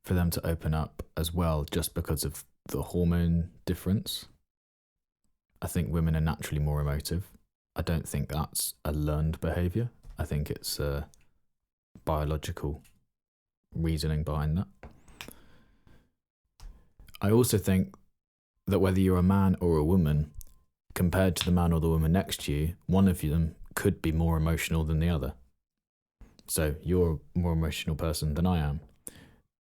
for them to open up as well, just because of the hormone difference. I think women are naturally more emotive. I don't think that's a learned behavior. I think it's a biological reasoning behind that. I also think that whether you're a man or a woman, compared to the man or the woman next to you, one of them could be more emotional than the other. So you're a more emotional person than I am,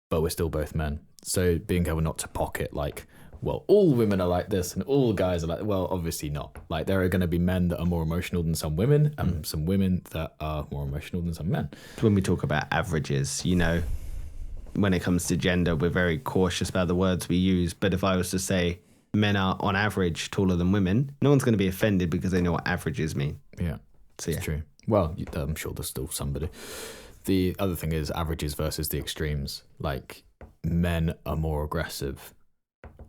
but we're still both men. So being able not to pocket like, well, all women are like this and all guys are like, well, obviously not. Like there are going to be men that are more emotional than some women and some women that are more emotional than some men. When we talk about averages, you know, when it comes to gender, we're very cautious about the words we use. But if I was to say men are on average taller than women, no one's going to be offended because they know what averages mean. Yeah, so, it's true. Well, I'm sure there's still somebody. The other thing is averages versus the extremes. Like men are more aggressive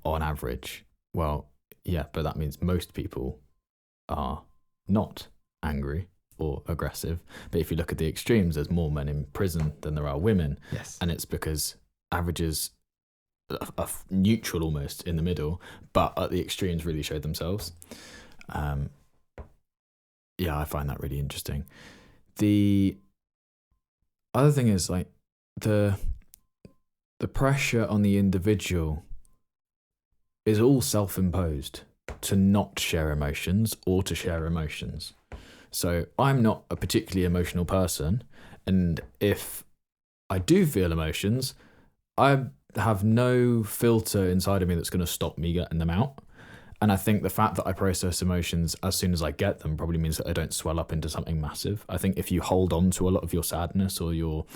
on average. Well, yeah, but that means most people are not angry or aggressive. But if you look at the extremes, there's more men in prison than there are women. Yes. And it's because averages are neutral almost in the middle, but at the extremes really show themselves. Yeah, I find that really interesting. The other thing is like the pressure on the individual is all self-imposed to not share emotions or to share emotions. So I'm not a particularly emotional person, and if I do feel emotions, I have no filter inside of me that's going to stop me getting them out. And I think the fact that I process emotions as soon as I get them probably means that I don't swell up into something massive. I think if you hold on to a lot of your sadness or your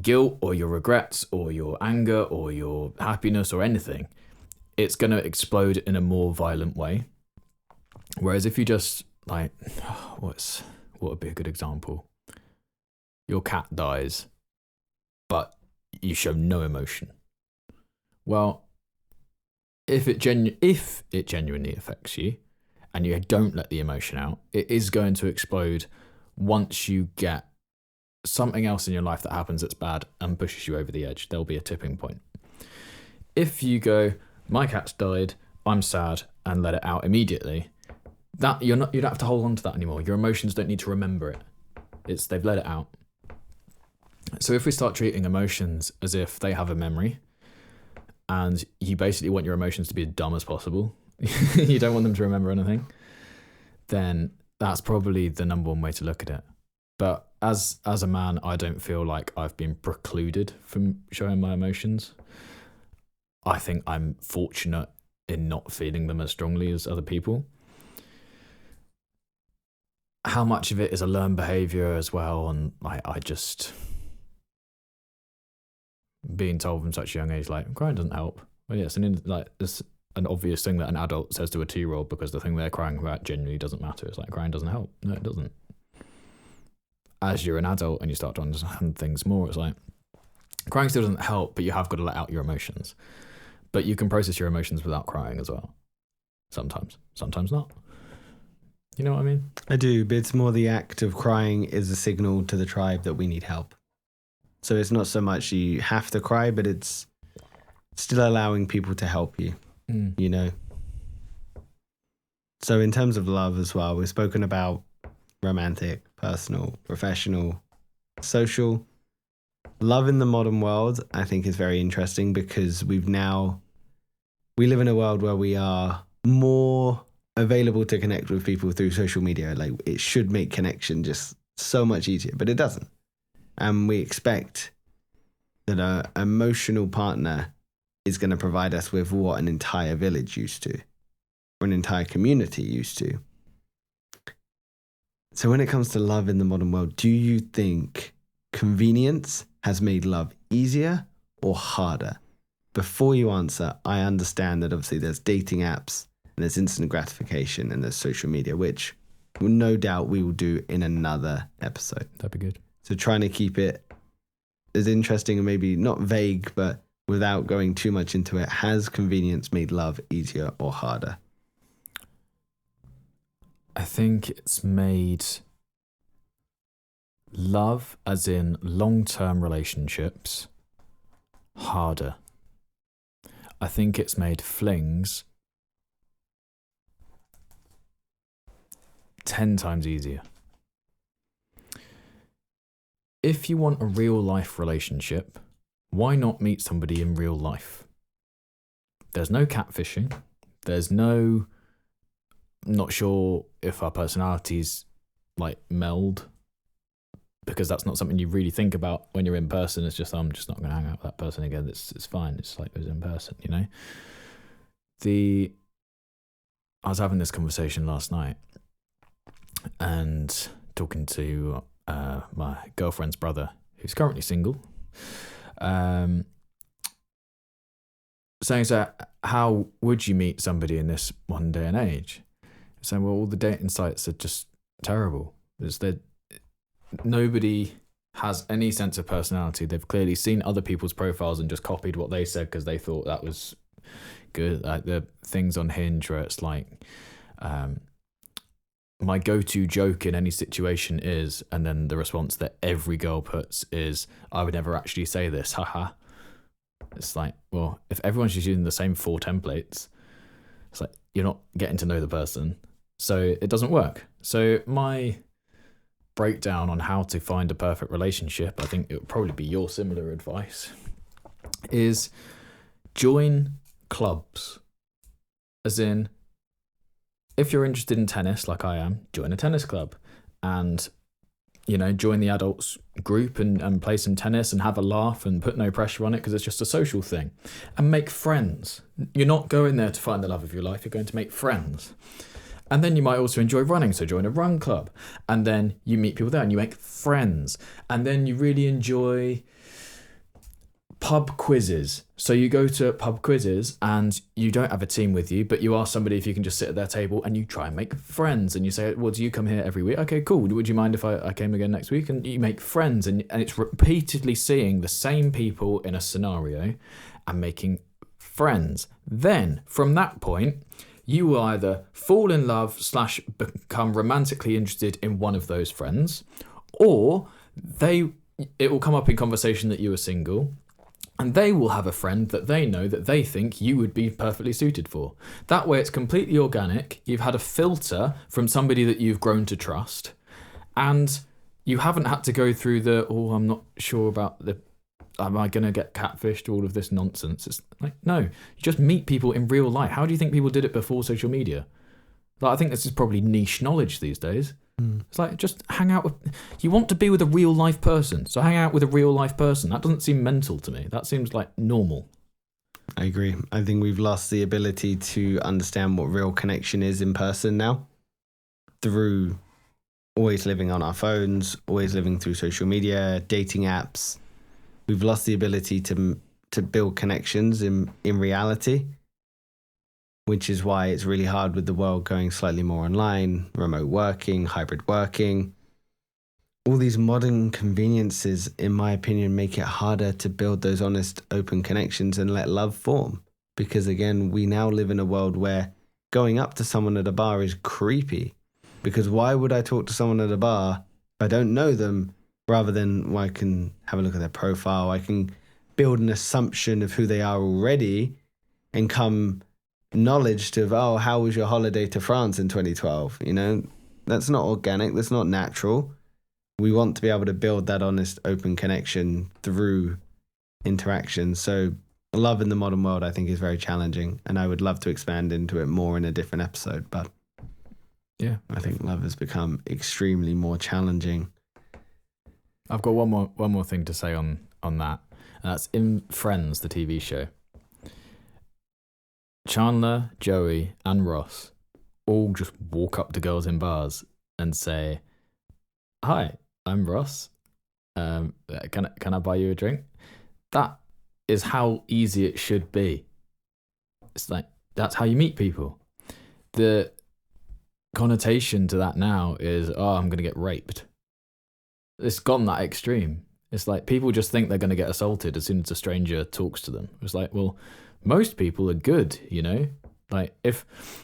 guilt or your regrets or your anger or your happiness or anything, it's going to explode in a more violent way. Whereas if you just like, what would be a good example? Your cat dies, but you show no emotion. Well, if it genuinely affects you and you don't let the emotion out, it is going to explode once you get something else in your life that happens that's bad and pushes you over the edge. There'll be a tipping point. If you go, my cat's died, I'm sad, and let it out immediately, that you don't have to hold on to that anymore. Your emotions don't need to remember it. They've let it out. So if we start treating emotions as if they have a memory, and you basically want your emotions to be as dumb as possible, you don't want them to remember anything, then that's probably the number one way to look at it. But as a man, I don't feel like I've been precluded from showing my emotions. I think I'm fortunate in not feeling them as strongly as other people. How much of it is a learned behavior as well, and I just being told from such a young age, like, crying doesn't help. Well, yeah, it's an obvious thing that an adult says to a 2-year-old because the thing they're crying about genuinely doesn't matter. It's like, crying doesn't help. No, it doesn't. As you're an adult and you start to understand things more, it's like, crying still doesn't help, but you have got to let out your emotions. But you can process your emotions without crying as well. Sometimes not. You know what I mean? I do, but it's more the act of crying is a signal to the tribe that we need help. So it's not so much you have to cry, but it's still allowing people to help you, you know? So in terms of love as well, we've spoken about romantic, personal, professional, social. Love in the modern world, I think, is very interesting because we live in a world where we are more available to connect with people through social media. Like, it should make connection just so much easier, but it doesn't. And we expect that an emotional partner is going to provide us with what an entire village used to, or an entire community used to. So when it comes to love in the modern world, do you think convenience has made love easier or harder? Before you answer, I understand that obviously there's dating apps and there's instant gratification and there's social media, which no doubt we will do in another episode. That'd be good. So trying to keep it as interesting and maybe not vague, but without going too much into it. Has convenience made love easier or harder? I think it's made love, as in long-term relationships, harder. I think it's made flings 10 times easier. If you want a real life relationship, why not meet somebody in real life? There's no catfishing. There's no, not sure if our personalities like meld, because that's not something you really think about when you're in person. It's just, I'm just not going to hang out with that person again. It's fine. It's like it was in person, you know? I was having this conversation last night and talking to my girlfriend's brother, who's currently single, saying, so how would you meet somebody in this modern day and age? Saying, well, all the dating sites are just terrible. Nobody has any sense of personality. They've clearly seen other people's profiles and just copied what they said because they thought that was good. Like the things on Hinge where it's like, my go-to joke in any situation is, and then the response that every girl puts is, I would never actually say this, haha. It's like, well, if everyone's just using the same 4 templates, it's like, you're not getting to know the person. So it doesn't work. So my breakdown on how to find a perfect relationship, I think it would probably be your similar advice, is join clubs. As in, if you're interested in tennis, like I am, join a tennis club. And join the adults group and play some tennis and have a laugh and put no pressure on it because it's just a social thing. And make friends. You're not going there to find the love of your life, you're going to make friends. And then you might also enjoy running, so join a run club. And then you meet people there and you make friends. And then you really enjoy pub quizzes. So you go to pub quizzes and you don't have a team with you, but you ask somebody if you can just sit at their table and you try and make friends. And you say, well, do you come here every week? Okay, cool. Would you mind if I came again next week? And you make friends. And it's repeatedly seeing the same people in a scenario and making friends. Then from that point, you will either fall in love / become romantically interested in one of those friends, or it will come up in conversation that you are single, and they will have a friend that they know that they think you would be perfectly suited for. That way it's completely organic. You've had a filter from somebody that you've grown to trust, and you haven't had to go through I'm not sure about am I going to get catfished, all of this nonsense. It's like, no, you just meet people in real life. How do you think people did it before social media? Like, I think this is probably niche knowledge these days. It's like, just hang out with... You want to be with a real life person, so hang out with a real life person. That doesn't seem mental to me. That seems like normal. I agree. I think we've lost the ability to understand what real connection is in person now, through always living on our phones, always living through social media, dating apps. We've lost the ability to build connections in reality, which is why it's really hard with the world going slightly more online, remote working, hybrid working. All these modern conveniences, in my opinion, make it harder to build those honest, open connections and let love form. Because again, we now live in a world where going up to someone at a bar is creepy. Because why would I talk to someone at a bar if I don't know them? Rather than, well, I can have a look at their profile, I can build an assumption of who they are already and come knowledge of, how was your holiday to France in 2012? That's not organic, that's not natural. We want to be able to build that honest, open connection through interaction. So love in the modern world, I think, is very challenging, and I would love to expand into it more in a different episode. But yeah, I think love has become extremely more challenging. I've got one more thing to say on that, and that's in Friends, the TV show. Chandler, Joey, and Ross all just walk up to girls in bars and say, "Hi, I'm Ross. Can I buy you a drink?" That is how easy it should be. It's like, that's how you meet people. The connotation to that now is, I'm going to get raped. It's gone that extreme. It's like people just think they're going to get assaulted as soon as a stranger talks to them. It's like, well, most people are good, Like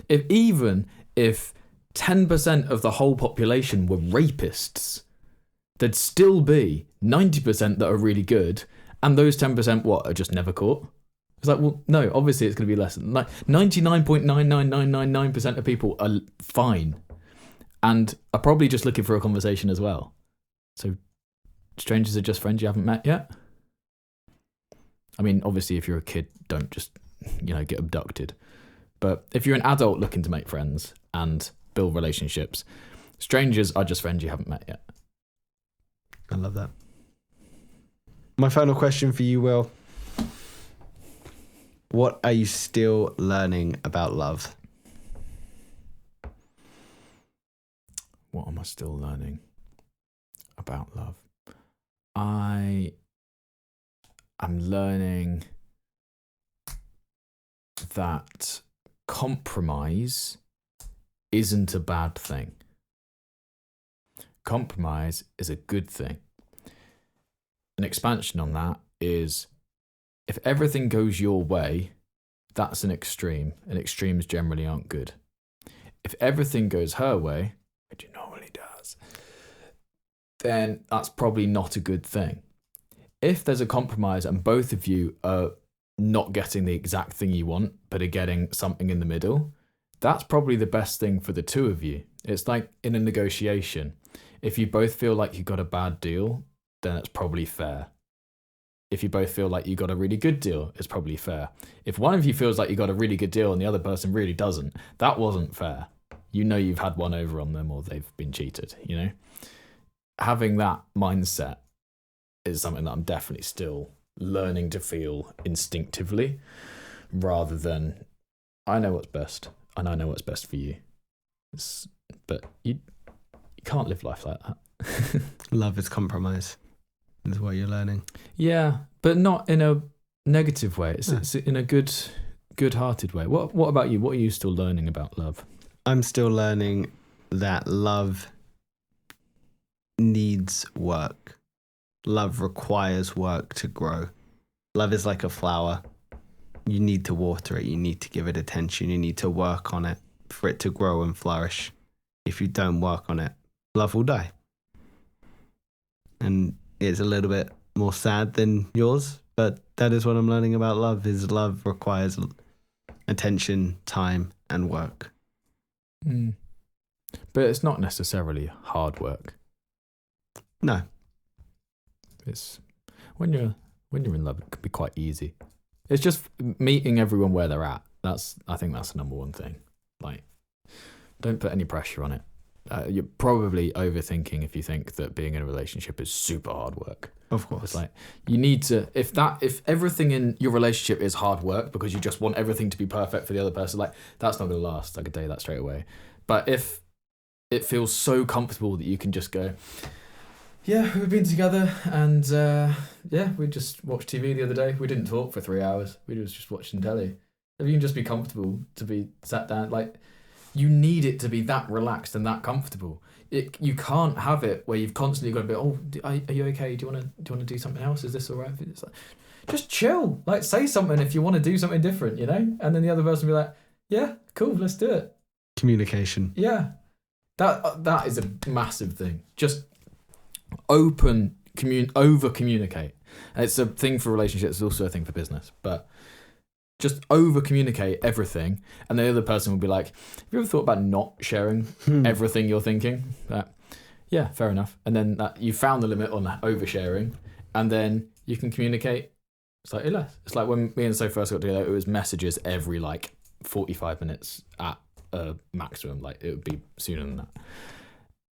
even if 10% of the whole population were rapists, there'd still be 90% that are really good, and those 10% are just never caught. It's like, well, no, obviously it's going to be less. Like 99.99999% of people are fine and are probably just looking for a conversation as well. So strangers are just friends you haven't met yet? I mean, obviously, if you're a kid, don't just, get abducted. But if you're an adult looking to make friends and build relationships, strangers are just friends you haven't met yet. I love that. My final question for you, Will. What are you still learning about love? What am I still learning about love? I'm learning that compromise isn't a bad thing. Compromise is a good thing. An expansion on that is, if everything goes your way, that's an extreme, and extremes generally aren't good. If everything goes her way, which it normally does, then that's probably not a good thing. If there's a compromise and both of you are not getting the exact thing you want, but are getting something in the middle, that's probably the best thing for the two of you. It's like in a negotiation. If you both feel like you got a bad deal, then it's probably fair. If you both feel like you got a really good deal, it's probably fair. If one of you feels like you got a really good deal and the other person really doesn't, that wasn't fair. You've had one over on them, or they've been cheated, having that mindset is something that I'm definitely still learning to feel instinctively, rather than I know what's best and I know what's best for you. But you can't live life like that. Love is compromise, is what you're learning. Yeah, but not in a negative way. It's in a good-hearted way. What about you? What are you still learning about love? I'm still learning that love needs work. Love requires work to grow. Love is like a flower. You need to water it. You need to give it attention. You need to work on it for it to grow and flourish. If you don't work on it, love will die. And it's a little bit more sad than yours, but that is what I'm learning about love, is love requires attention, time, and work. But it's not necessarily hard work. No. It's when you're in love, it can be quite easy. It's just meeting everyone where they're at. I think that's the number one thing. Like, don't put any pressure on it. You're probably overthinking if you think that being in a relationship is super hard work. Of course. It's like, you need to, if everything in your relationship is hard work because you just want everything to be perfect for the other person, like, that's not going to last. I could tell you that straight away. But if it feels so comfortable that you can just go, yeah, we've been together, and we just watched TV the other day. We didn't talk for 3 hours. We was just watching telly. If you can just be comfortable to be sat down, like, you need it to be that relaxed and that comfortable. You can't have it where you've constantly got to be, oh, are you okay? Do you want to do something else? Is this all right? It's like, just chill. Like, say something if you want to do something different, you know? And then the other person will be like, yeah, cool, let's do it. Communication. Yeah. That is a massive thing. Just over communicate. And it's a thing for relationships, it's also a thing for business. But just over communicate everything, and the other person will be like, have you ever thought about not sharing everything you're thinking? Yeah, fair enough. And then you found the limit on oversharing, and then you can communicate slightly less. It's like when me and So first got together, it was messages every like 45 minutes at a maximum. Like, it would be sooner than that.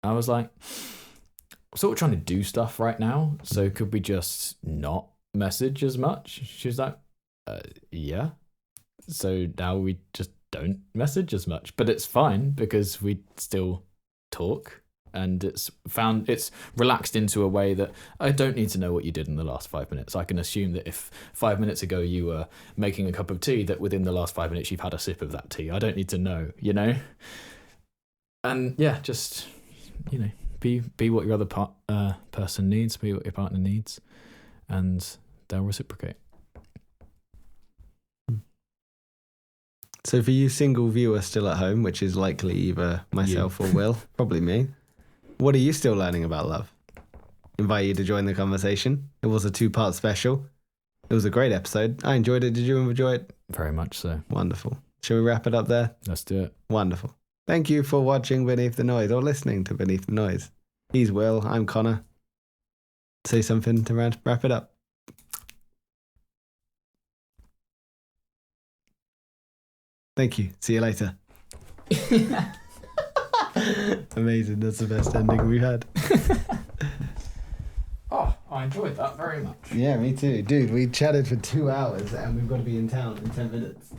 I was like, sort of trying to do stuff right now, so could we just not message as much? She was like, yeah. So now we just don't message as much, but it's fine because we still talk, and it's relaxed into a way that I don't need to know what you did in the last 5 minutes. I can assume that if 5 minutes ago you were making a cup of tea, that within the last 5 minutes you've had a sip of that tea. I don't need to know, you know? And yeah, just, you know, be what your other person needs, be what your partner needs, and they'll reciprocate. So for you single viewers still at home, which is likely either myself or Will, probably me, what are you still learning about love? Invite you to join the conversation. It was a 2-part special. It was a great episode. I enjoyed it. Did you enjoy it? Very much so. Wonderful. Shall we wrap it up there? Let's do it. Wonderful. Thank you for watching Beneath the Noise, or listening to Beneath the Noise. He's Will. I'm Connor. Say something to wrap it up. Thank you. See you later. Amazing. That's the best ending we've had. Oh, I enjoyed that very much. Yeah, me too. Dude, we chatted for 2 hours and we've got to be in town in 10 minutes.